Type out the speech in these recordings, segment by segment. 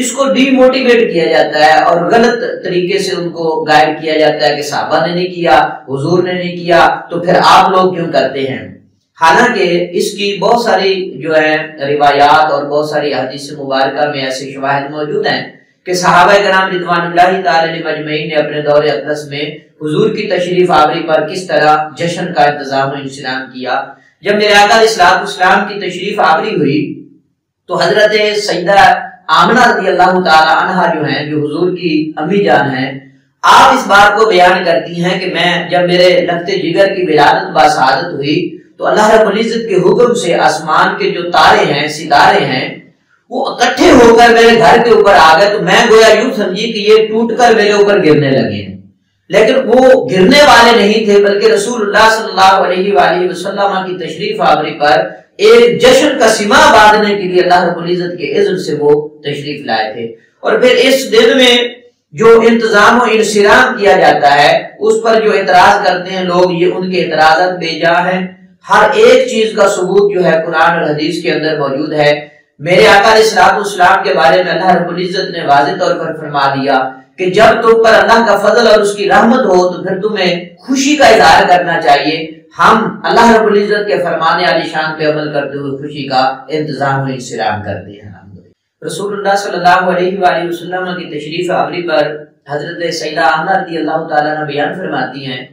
اس کو D motivate کیا جاتا ہے اور غلط طریقے سے ان کو گائیڈ کیا جاتا ہے کہ صحابہ نے نہیں کیا، حضور نے نہیں کیا، تو پھر آپ لوگ کیوں کرتے ہیں؟ حالانکہ اس کی بہت ساری جو ہے روایات اور بہت ساری احادیث مبارکہ میں ایسے شواہد موجود ہیں کہ صحابہ کرام رضوان اللہ تعالی علیہم اجمعین نے اپنے دور اقدس میں حضور کی تشریف آوری پر کس طرح جشن کا انتظام و انسلام کیا۔ جب میرے آقا علیہ الصلوۃ والسلام کی تشریف آوری ہوئی تو حضرت سیدہ آمنہ رضی اللہ تعالی عنہا جو ہیں، جو حضور کی امی جان ہیں، آپ اس بات کو بیان کرتی ہیں کہ میں جب میرے لخت جگر کی ولادت باسعادت ہوئی تو اللہ رب العزت کے حکم سے آسمان کے جو تارے ہیں، ستارے ہیں، وہ اکٹھے ہو کر میرے گھر کے اوپر آ گئے، تو میں گویا یوں سمجھی کہ یہ ٹوٹ کر میرے اوپر گرنے لگے ہیں، لیکن وہ گرنے والے نہیں تھے، بلکہ رسول اللہ صلی اللہ علیہ وآلہ وسلم کی تشریف آوری پر ایک جشن کا سما باندھنے کے لیے اللہ رب العزت کے اذن سے وہ تشریف لائے تھے۔ اور پھر اس دن میں جو انتظام و انصرام کیا جاتا ہے، اس پر جو اعتراض کرتے ہیں لوگ، یہ ان کے اعتراضات بے جا ہیں۔ ہر ایک چیز کا ثبوت جو ہے قرآن اور حدیث کے اندر موجود ہے۔ میرے آقا علیہ الصلوۃ والسلام کے بارے میں اللہ رب العزت نے واضح طور پر فرما دیا کہ جب تم پر اللہ کا فضل اور اس کی رحمت ہو تو پھر تمہیں خوشی کا اظہار کرنا چاہیے۔ ہم اللہ رب العزت کے فرمانے علی شان پہ عمل کرتے ہوئے خوشی کا انتظام و انصرام کرتے ہیں۔ رسول اللہ صلی اللہ علیہ وآلہ وسلم کی تشریف آوری پر حضرت سیدہ آمنہ رضی اللہ تعالیٰ عنہ بیان فرماتی ہیں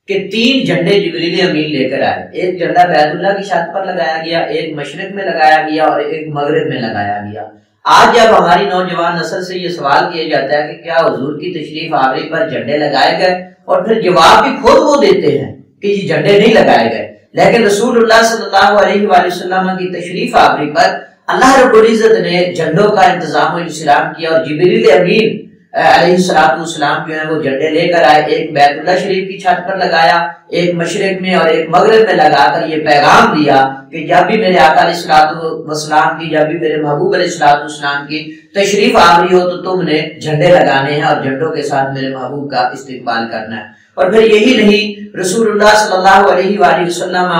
کہ 3 جھنڈے جبریل امین لے کر آئے۔ ایک جھنڈا بیت اللہ کی چھت پر لگایا گیا، ایک مشرق میں لگایا گیا اور ایک مغرب میں لگایا گیا۔ آج جب ہماری نوجوان نسل سے یہ سوال کیا جاتا ہے کہ کیا حضور کی تشریف آوری پر جھنڈے لگائے گئے، اور پھر جواب بھی خود وہ دیتے ہیں کہ یہ جھنڈے نہیں لگائے گئے، لیکن رسول اللہ صلی اللہ علیہ وآلہ وسلم کی تشریف آوری پر اللہ رب العزت نے جھنڈوں کا انتظام و انصرام کیا، اور جبریل امین علیہ السلام جو ہے وہ جھنڈے لے کر آئے۔ ایک بیت اللہ شریف کی چھت پر لگایا، ایک مشرق میں اور ایک مغرب میں لگا کر یہ پیغام دیا کہ جب بھی میرے آقا علیہ السلام کی، جب بھی میرے محبوب علیہ السلام کی تشریف آوری ہو تو تم نے جھنڈے لگانے ہیں اور جھنڈوں کے ساتھ میرے محبوب کا استقبال کرنا ہے۔ اور پھر یہی نہیں، رسول اللہ صلی اللہ علیہ وآلہ وسلم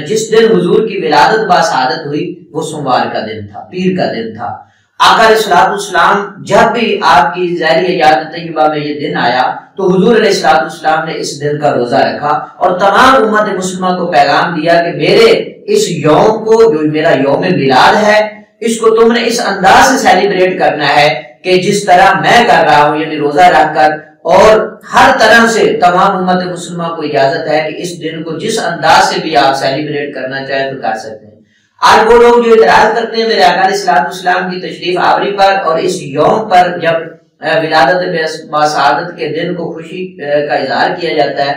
جس دن حضور کی ولادت باسعادت ہوئی وہ سوموار کا دن تھا، پیر کا دن تھا۔ آقا علیہ الصلوۃ والسلام جب بھی آپ کی ظاہری حیات طیبہ میں یہ دن آیا تو حضور علیہ الصلوۃ والسلام نے اس دن کا روزہ رکھا اور تمام امت مسلمہ کو پیغام دیا کہ میرے اس یوم کو، جو میرا یوم میلاد ہے، اس کو تم نے اس انداز سے سیلیبریٹ کرنا ہے کہ جس طرح میں کر رہا ہوں، یعنی روزہ رکھ کر، اور ہر طرح سے تمام امت مسلمہ کو اجازت ہے کہ اس دن کو جس انداز سے بھی آپ سیلیبریٹ کرنا چاہیں تو کر سکتے ہیں۔ آج وہ لوگ جو اعتراض کرتے ہیں میرے آقا علیہ الصلوۃ والسلام کی تشریف آوری پر اور اس یوم پر جب ولادت باسعادت کے دن کو خوشی کا اظہار کیا جاتا ہے،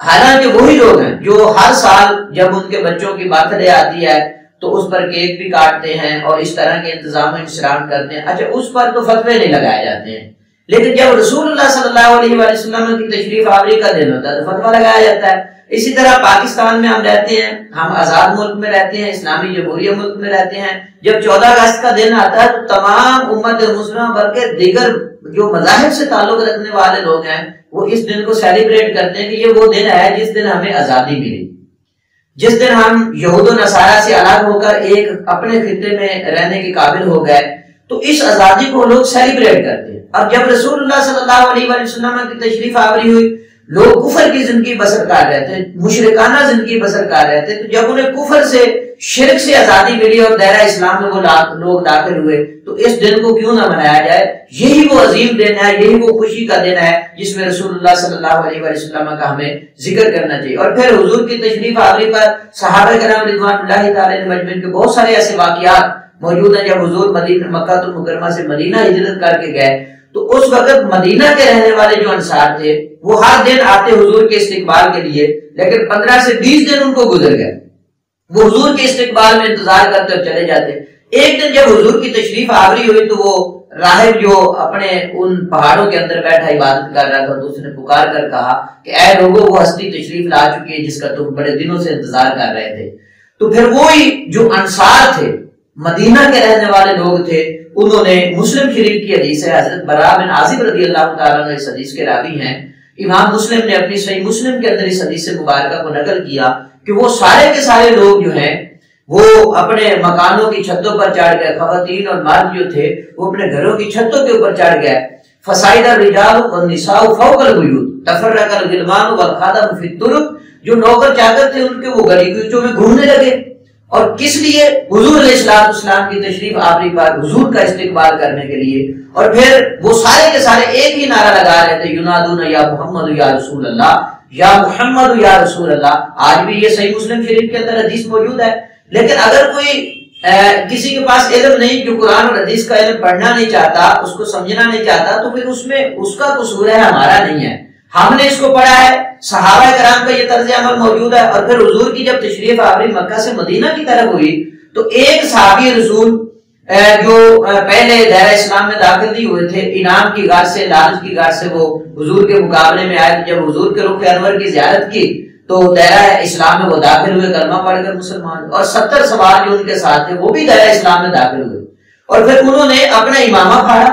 حالانکہ وہی لوگ ہیں جو ہر سال جب ان کے بچوں کی برتھ ڈے آتی ہے تو اس پر کیک بھی کاٹتے ہیں اور اس طرح کے انتظام و انصرام کرتے ہیں۔ اچھا، اس پر تو فتوے نہیں لگائے جاتے ہیں، لیکن جب رسول اللہ صلی اللہ علیہ وآلہ وسلم کی تشریف آوری کا دن ہوتا ہے تو فتویٰ لگایا جاتا ہے۔ اسی طرح پاکستان میں ہم رہتے ہیں، ہم آزاد ملک میں رہتے ہیں، اسلامی جمہوریہ ملک میں رہتے ہیں، جب 14 اگست کا دن آتا ہے تو تمام امت مسلمہ بلکہ دیگر جو مذاہب سے تعلق رکھنے والے لوگ ہیں وہ اس دن کو سیلیبریٹ کرتے ہیں کہ یہ وہ دن ہے جس دن ہمیں آزادی ملی، جس دن ہم یہود و نصارہ سے الگ ہو کر ایک اپنے خطے میں رہنے کے قابل ہو گئے، تو اس آزادی کو لوگ سیلیبریٹ کرتے ہیں۔ اب جب رسول اللہ صلی اللہ علیہ وآلہ وسلم کی تشریف آوری ہوئی، لوگ کفر کی زندگی بسر کر رہے تھے، مشرکانہ زندگی بسر کر رہے تھے، تو جب انہیں کفر سے، شرک سے آزادی ملی اور دائرہ اسلام میں وہ لوگ داخل ہوئے تو اس دن کو کیوں نہ منایا جائے؟ یہی وہ عظیم دن ہے، یہی وہ خوشی کا دن ہے جس میں رسول اللہ صلی اللہ علیہ وآلہ وسلم کا ہمیں ذکر کرنا چاہیے۔ اور پھر حضور کی تشریف آوری پر صحابہ کرام رضوان اللہ تعالی علیہم اجمعین کے بہت سارے ایسے واقعات موجود ہیں۔ جب حضور مکہ المکرمہ سے مدینہ ہجرت کر کے گئے تو اس وقت مدینہ کے رہنے والے جو انصار تھے وہ ہر دن آتے حضور کے استقبال کے لیے، لیکن 15 سے 20 دن ان کو گزر گئے، وہ حضور کے استقبال میں انتظار کرتے اور چلے جاتے۔ ایک دن جب حضور کی تشریف آوری ہوئی تو وہ راہب جو اپنے ان پہاڑوں کے اندر بیٹھا عبادت کر رہا تھا تو اس نے پکار کر کہا کہ اے لوگوں، وہ ہستی تشریف لا چکی ہے جس کا تم بڑے دنوں سے انتظار کر رہے تھے۔ تو پھر وہی جو انصار تھے، مدینہ کے رہنے والے لوگ تھے، انہوں نے مسلم شریف کی حدیث ہے، حضرت براء بن عازب رضی اللہ تعالیٰ عنہ اس حدیث کے راوی ہیں، امام مسلم نے اپنی صحیح مسلم کے اندر اس حدیث مبارکہ کو نقل کیا کہ وہ سارے کے سارے لوگ جو ہیں وہ اپنے مکانوں کی چھتوں پر چڑھ گئے، خواتین اور مرد جو تھے وہ اپنے گھروں کی چھتوں کے اوپر چڑھ گئے. فصعد الرجال والنساء فوق البیوت تفرق الغلمان والخدم فی الطرق، جو نوکر چاکر تھے ان کے وہ گلی کوچوں میں گھومنے لگے. اور کس لیے؟ حضور علیہ السلام کی تشریف آوری پر حضور کا استقبال کرنے کے لیے. اور پھر وہ سارے کے سارے ایک ہی نعرہ لگا رہے تھے، ینادون یا محمد یا رسول اللہ، یا محمد یا رسول اللہ. آج بھی یہ صحیح مسلم شریف کے اندر حدیث موجود ہے. لیکن اگر کوئی کسی کے پاس علم نہیں، جو قرآن اور حدیث کا علم پڑھنا نہیں چاہتا، اس کو سمجھنا نہیں چاہتا، تو پھر اس میں اس کا قصور ہے، ہمارا نہیں ہے. ہم نے اس کو پڑھا ہے، صحابہ کرام کا یہ طرز عمل موجود ہے. اور پھر حضور کی جب تشریف آوری مکہ سے مدینہ کی طرف ہوئی تو ایک صحابی رسول جو پہلے دائرہ اسلام میں داخل نہیں ہوئے تھے، انعام کی غرض سے، لالچ کی غرض سے وہ حضور کے مقابلے میں آئے. جب حضور کے رخ انور کی زیارت کی تو دائرہ اسلام میں وہ داخل ہوئے، کلمہ پڑھ کر مسلمان. اور 70 سوار جو ان کے ساتھ تھے وہ بھی دائرہ اسلام میں داخل ہوئے. اور پھر انہوں نے اپنا امامہ پھاڑا،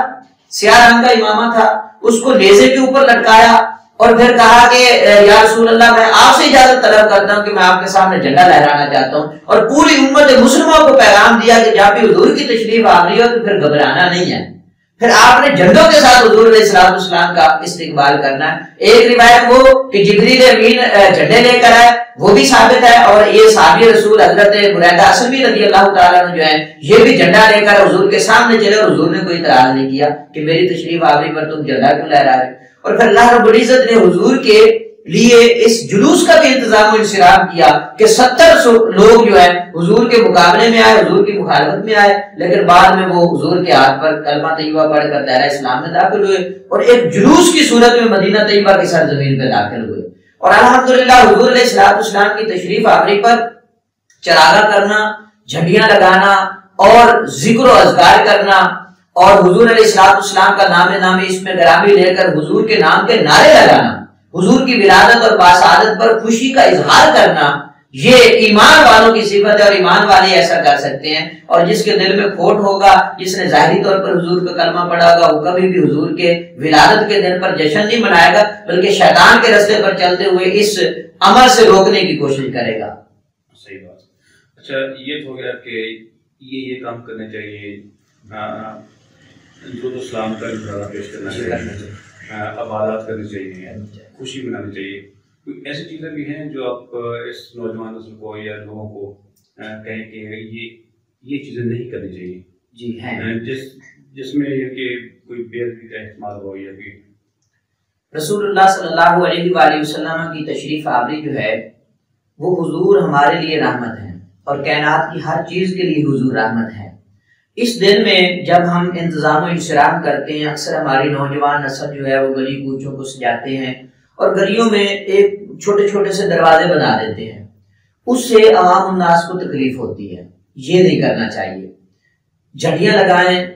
سیاہ رنگ کا امامہ تھا، اس کو نیزے کے اوپر لٹکایا اور پھر کہا کہ یا رسول اللہ، میں آپ سے اجازت طلب کرتا ہوں کہ میں آپ کے سامنے جھنڈا لہرانا چاہتا ہوں. اور پوری امت مسلمہ کو پیغام دیا کہ جب بھی حضور کی تشریف آ رہی ہو تو پھر گھبرانا نہیں ہے. پھر آپ نے جھنڈوں کے ساتھ حضور علیہ السلام کا استقبال کرنا ہے. ایک روایت وہ کہ جبریل امین جھنڈے لے کر آئے، وہ بھی ثابت ہے. اور یہ صحابی رسول حضرت بریدہ اسلمی رضی اللہ تعالیٰ عنہ جو ہے، یہ بھی جھنڈا لے کر حضور کے سامنے چلے اور حضور نے کوئی اعتراض نہیں کیا کہ میری تشریف آوری پر تم جھنڈا کیوں لہرا رہے. اور پھر اللہ رب العزت نے حضور کے لیے اس جلوس کا بھی انتظام و انصراف کیا کہ 70 لوگ جو ہے حضور کے مقابلے میں آئے، حضور کی مخالفت میں آئے، لیکن بعد میں وہ حضور کے ہاتھ پر کلمہ طیبہ پڑھ کر دائرہ اسلام میں داخل ہوئے اور ایک جلوس کی صورت میں مدینہ طیبہ کی سرزمین پہ داخل ہوئے. اور الحمدللہ حضور علیہ السلام کی تشریف آوری پر چراغاں کرنا، جھنڈیاں لگانا اور ذکر و اذکار کرنا اور حضور علیہ السلام کا نام اس میں گرامی لے کر حضور کے نام کے نعرے لگانا، حضور کی ولادت اور باسعادت پر خوشی کا اظہار کرنا، یہ ایمان والوں کی صفت ہے اور ایمان والے ایسا کر سکتے ہیں. اور جس کے دل میں کھوٹ ہوگا، جس نے ظاہری طور پر حضور کا کلمہ پڑھا ہوگا، وہ کبھی بھی حضور کے ولادت کے دن پر جشن نہیں منائے گا، بلکہ شیطان کے راستے پر چلتے ہوئے اس عمل سے روکنے کی کوشش کرے گا. صحیح بات. اچھا، یہ ہو گیا کہ یہ کام کرنا چاہیے، درود اسلام کا نظارہ پیش کرنا چاہیے، عبادات کرنی چاہیے، خوشی منانی چاہیے. کوئی ایسی چیزیں بھی ہیں جو آپ اس نوجوان نسل کو یا لوگوں کو کہیں کہ یہ چیزیں نہیں کرنی چاہیے؟ جی ہیں، جس میں یہ کہ کوئی بے ادبی کا احتمال ہو یا کہ رسول اللہ صلی اللہ علیہ وآلہ وسلم کی تشریف آوری جو ہے وہ حضور ہمارے لیے رحمت ہے اور کائنات کی ہر چیز کے لیے حضور رحمت ہے. اس دن میں جب ہم انتظام و انصراف کرتے ہیں، اکثر ہماری نوجوان نسل جو ہے وہ گلی کوچوں کو سجاتے ہیں اور گلیوں میں ایک چھوٹے چھوٹے سے دروازے بنا دیتے ہیں. اس سے عوام الناس کو تکلیف ہوتی ہے، یہ نہیں کرنا چاہیے. جھنڈیاں لگائیں،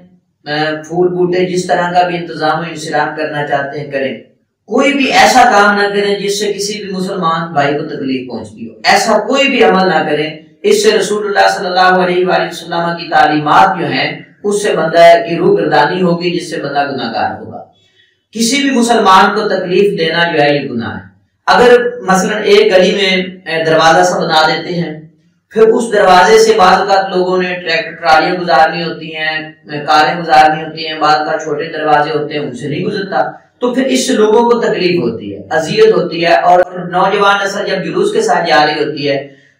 پھول بوٹے جس طرح کا بھی انتظام و انصراف کرنا چاہتے ہیں کریں. کوئی بھی ایسا کام نہ کریں جس سے کسی بھی مسلمان بھائی کو تکلیف پہنچتی ہو. ایسا کوئی بھی عمل نہ کریں، اس سے رسول اللہ صلی اللہ علیہ وآلہ وسلم کی تعلیمات جو ہیں اس سے بندہ کی روح گردانی ہوگی، جس سے بندہ گناہ گار ہوگا. کسی بھی مسلمان کو تکلیف دینا جو ہے یہ گناہ ہے. اگر مثلا ایک گلی میں دروازہ سا بنا دیتے ہیں، پھر اس دروازے سے بعض اوقات لوگوں نے ٹریکٹر ٹرالیاں گزارنی ہوتی ہیں، کاریں گزارنی ہوتی ہیں، بعض کا چھوٹے دروازے ہوتے ہیں ان سے نہیں گزرتا، تو پھر اس سے لوگوں کو تکلیف ہوتی ہے، اذیت ہوتی ہے. اور نوجوان نسل جب جلوس کے ساتھ جا رہی ہوتی ہے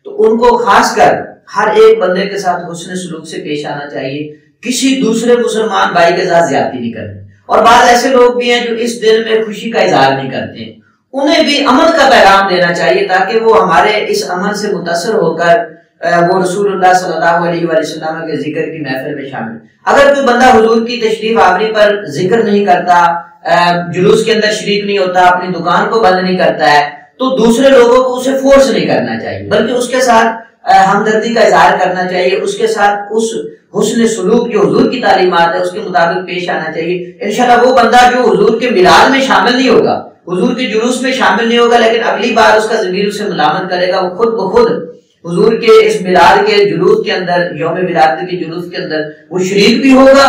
تو ان کو خاص کر ہر ایک بندے کے ساتھ حسن سلوک سے پیش آنا چاہیے، کسی دوسرے مسلمان بھائی کے ساتھ زیادتی نہیں کرنی. اور بعض ایسے لوگ بھی ہیں جو اس دن میں خوشی کا اظہار نہیں کرتے ہیں، انہیں بھی عمل کا پیغام دینا چاہیے تاکہ وہ ہمارے اس عمل سے متاثر ہو کر وہ رسول اللہ صلی اللہ علیہ وآلہ وسلم کے ذکر کی محفل میں شامل. اگر کوئی بندہ حضور کی تشریف آوری پر ذکر نہیں کرتا، جلوس کے اندر شریک نہیں ہوتا، اپنی دکان کو بند نہیں کرتا ہے، تو دوسرے لوگوں کو اسے فورس نہیں کرنا چاہیے، بلکہ اس کے ساتھ ہمدردی کا اظہار کرنا چاہیے، اس کے ساتھ اس حسن سلوک جو حضور کی تعلیمات ہے اس کے مطابق پیش آنا چاہیے. انشاءاللہ وہ بندہ جو حضور کے میلاد میں شامل نہیں ہوگا، حضور کے جلوس میں شامل نہیں ہوگا، لیکن اگلی بار اس کا ضمیر اسے ملامت کرے گا، وہ خود بخود حضور کے اس میلاد کے جلوس کے اندر، یوم ولادت کے جلوس کے اندر وہ شریک بھی ہوگا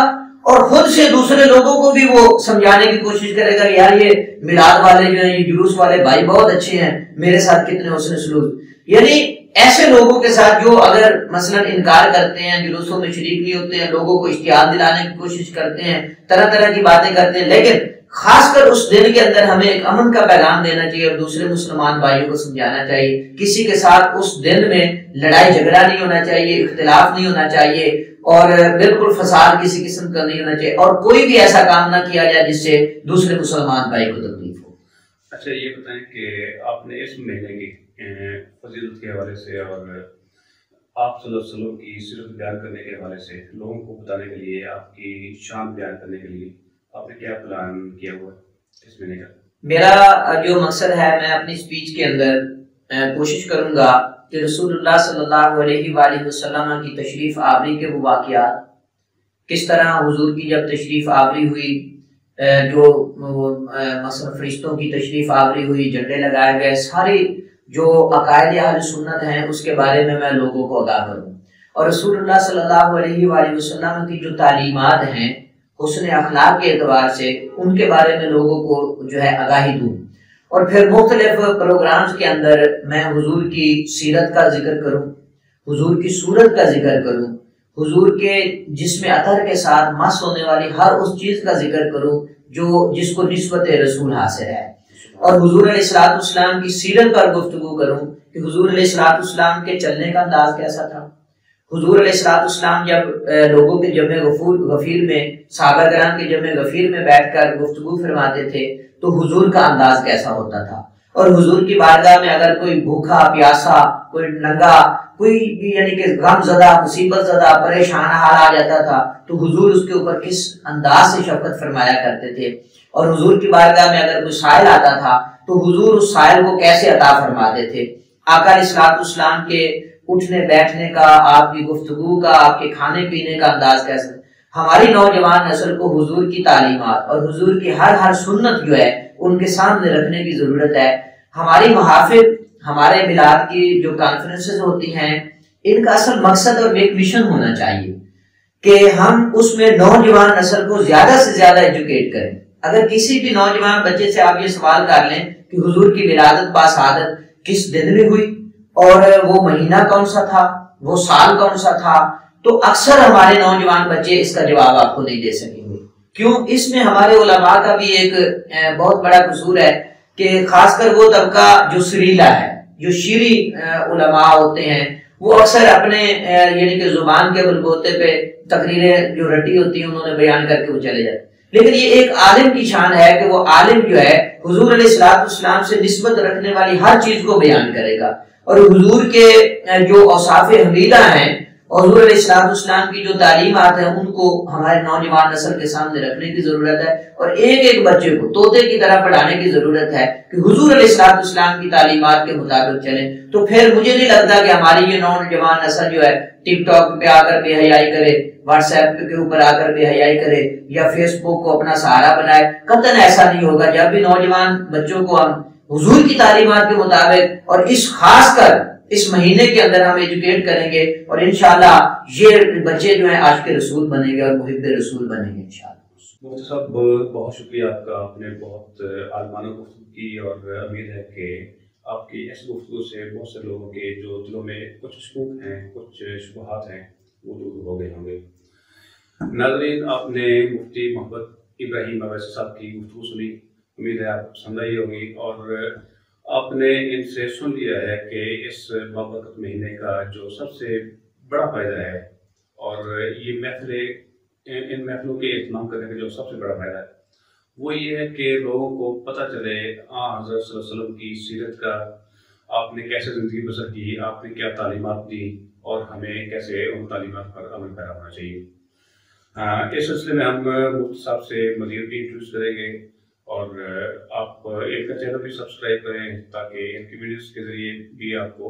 اور خود سے دوسرے لوگوں کو بھی وہ سمجھانے کی کوشش کرے گا، یار یہ میلاد والے جو ہیں، یہ جلوس والے بھائی بہت اچھے ہیں، میرے ساتھ کتنے حسن سلوک. یعنی ایسے لوگوں کے ساتھ جو اگر مثلا انکار کرتے ہیں، جلوسوں میں شریک نہیں ہوتے ہیں، لوگوں کو اشتعال دلانے کی کوشش کرتے ہیں، طرح طرح کی باتیں کرتے ہیں، لیکن خاص کر اس دن کے اندر ہمیں ایک امن کا پیغام دینا چاہیے اور دوسرے مسلمان بھائیوں کو سمجھانا چاہیے، کسی کے ساتھ اس دن میں لڑائی جھگڑا نہیں ہونا چاہیے، اختلاف نہیں ہونا چاہیے، اور بالکل فساد کسی قسم کا نہیں ہونا چاہیے، اور کوئی بھی ایسا کام نہ کیا جائے جس سے دوسرے مسلمان بھائی کو تکلیف ہو۔ اچھا یہ بتائیں کہ آپ نے اس مہینے کی فضیلت کے حوالے سے اور آپ صلی اللہ علیہ وسلم کی سیرت بیان کرنے کے حوالے سے لوگوں کو بتانے کے لیے، آپ کی شان بیان کرنے کے لیے آپ نے کیا پلان کیا ہوا ہے اس مہینے کا؟ میرا جو مقصد ہے، میں اپنی سپیچ کے اندر کوشش کروں گا کہ رسول اللہ صلی اللہ علیہ وآلہ وسلم کی تشریف آوری کے وہ واقعات، کس طرح حضور کی جب تشریف آوری ہوئی، جو مثلا فرشتوں کی تشریف آوری ہوئی، جھنڈے لگائے گئے، ساری جو عقائد اہل سنت ہیں اس کے بارے میں لوگوں کو آگاہ کروں، اور رسول اللہ صلی اللہ علیہ وآلہ وسلم کی جو تعلیمات ہیں حسن اخلاق کے اعتبار سے، ان کے بارے میں لوگوں کو جو ہے آگاہی دوں، اور پھر مختلف پروگرامز کے اندر میں حضور کی سیرت کا ذکر کروں، حضور کی صورت کا ذکر کروں، حضور کے جسم عطر کے ساتھ مس ہونے والی ہر اس چیز کا ذکر کروں جو جس کو نسبت رسول حاصل ہے، اور حضور علیہ الصلوۃ والسلام کی سیرت پر گفتگو کروں کہ حضور علیہ الصلوۃ والسلام کے چلنے کا انداز کیسا تھا، حضور علیہ الصلوۃ والسلام جب لوگوں کے جمع غفیر میں، صحابہ کرام کے جمع غفیر میں بیٹھ کر گفتگو فرماتے تھے تو حضور کا انداز کیسا ہوتا تھا، اور حضور کی بارگاہ میں اگر کوئی بھوکا پیاسا، کوئی ننگا، کوئی یعنی کہ غم زدہ، مصیبت زدہ، پریشان حال آ جاتا تھا تو حضور اس کے اوپر کس انداز سے شفقت فرمایا کرتے تھے، اور حضور کی بارگاہ میں اگر کوئی سائل آتا تھا تو حضور اس سائل کو کیسے عطا فرماتے تھے، آقا علیہ الصلوۃ والسلام کے اٹھنے بیٹھنے کا، آپ کی گفتگو کا، آپ کے کھانے پینے کا انداز کیسا۔ ہماری نوجوان نسل کو حضور کی تعلیمات اور حضور کی ہر سنت جو ہے ان کے سامنے رکھنے کی ضرورت ہے۔ ہماری محافل، ہمارے میلاد کی جو کانفرنسز ہوتی ہیں، ان کا اصل مقصد اور ایک مشن ہونا چاہیے کہ ہم اس میں نوجوان نسل کو زیادہ سے زیادہ ایجوکیٹ کریں۔ اگر کسی بھی نوجوان بچے سے آپ یہ سوال کر لیں کہ حضور کی ولادت باسعادت کس دن میں ہوئی اور وہ مہینہ کون سا تھا، وہ سال کون سا تھا، تو اکثر ہمارے نوجوان بچے اس کا جواب آپ کو نہیں دے سکیں گے۔ کیوں؟ اس میں ہمارے علماء کا بھی ایک بہت بڑا قصور ہے کہ خاص کر وہ طبقہ جو سریلا ہے، جو شیریں علماء ہوتے ہیں، وہ اکثر اپنے یعنی کہ زبان کے بلبوتے پہ تقریریں جو رٹی ہوتی ہیں انہوں نے بیان کر کے وہ چلے جاتے ہیں، لیکن یہ ایک عالم کی شان ہے کہ وہ عالم جو ہے حضور علیہ الصلوۃ والسلام سے نسبت رکھنے والی ہر چیز کو بیان کرے گا، اور حضور کے جو اوصاف حمیدہ ہیں، حضور علیہ الصلوۃ والسلام کی جو تعلیمات ہیں، ان کو ہمارے نوجوان نسل کے سامنے رکھنے کی ضرورت ہے، اور ایک ایک بچے کو طوطے کی طرح پڑھانے کی ضرورت ہے کہ حضور علیہ الصلوۃ والسلام کی تعلیمات کے مطابق چلیں۔ تو پھر مجھے نہیں لگتا کہ ہماری یہ نوجوان نسل جو ہے ٹک ٹاک پہ آ کر بے حیائی کرے، واٹس ایپ کے اوپر آ کر بے حیائی کرے، یا فیس بک کو اپنا سہارا بنائے۔ قطعاً ایسا نہیں ہوگا۔ جب بھی نوجوان بچوں کو ہم حضور کی تعلیمات کے مطابق اور اس خاص کر اس مہینے کے اندر ہم ایجوکیٹ کریں گے، اور انشاءاللہ یہ بچے جو ہیں عاشق رسول بنیں گے اور محب رسول بنیں گے انشاءاللہ۔ مفتی صاحب بہت شکریہ آپ کا، آپ نے بہت عالمانہ گفتگو کی، اور امید ہے کہ آپ کی اس گفتگو سے بہت سے لوگوں کے جو دلوں میں کچھ شکوک ہیں، کچھ شبہات ہیں، وہ دور ہو گئے ہوں گے۔ ناظرین، آپ نے مفتی محمد ابراہیم اویسی صاحب کی گفتگو سنی، امید ہے آپ کو پسند آئی ہوگی، اور آپ نے ان سے سن لیا ہے کہ اس بابرکت مہینے کا جو سب سے بڑا فائدہ ہے، اور یہ محفلیں، ان محفلوں کے اہتمام کرنے کا جو سب سے بڑا فائدہ ہے وہ یہ ہے کہ لوگوں کو پتہ چلے حضرت صلی اللہ علیہ وسلم کی سیرت کا، آپ نے کیسے زندگی بسر کی، آپ نے کیا تعلیمات دی، اور ہمیں کیسے ان تعلیمات پر عمل پیرا ہونا چاہیے۔ اس سلسلے میں ہم مفتی صاحب سے مزید بھی انٹروڈیوس کریں گے، اور آپ ان کا چینل بھی سبسکرائب کریں تاکہ ان کی ویڈیوز کے ذریعے بھی آپ کو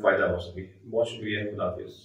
فائدہ ہو سکے۔ بہت شکریہ، خدا حافظ۔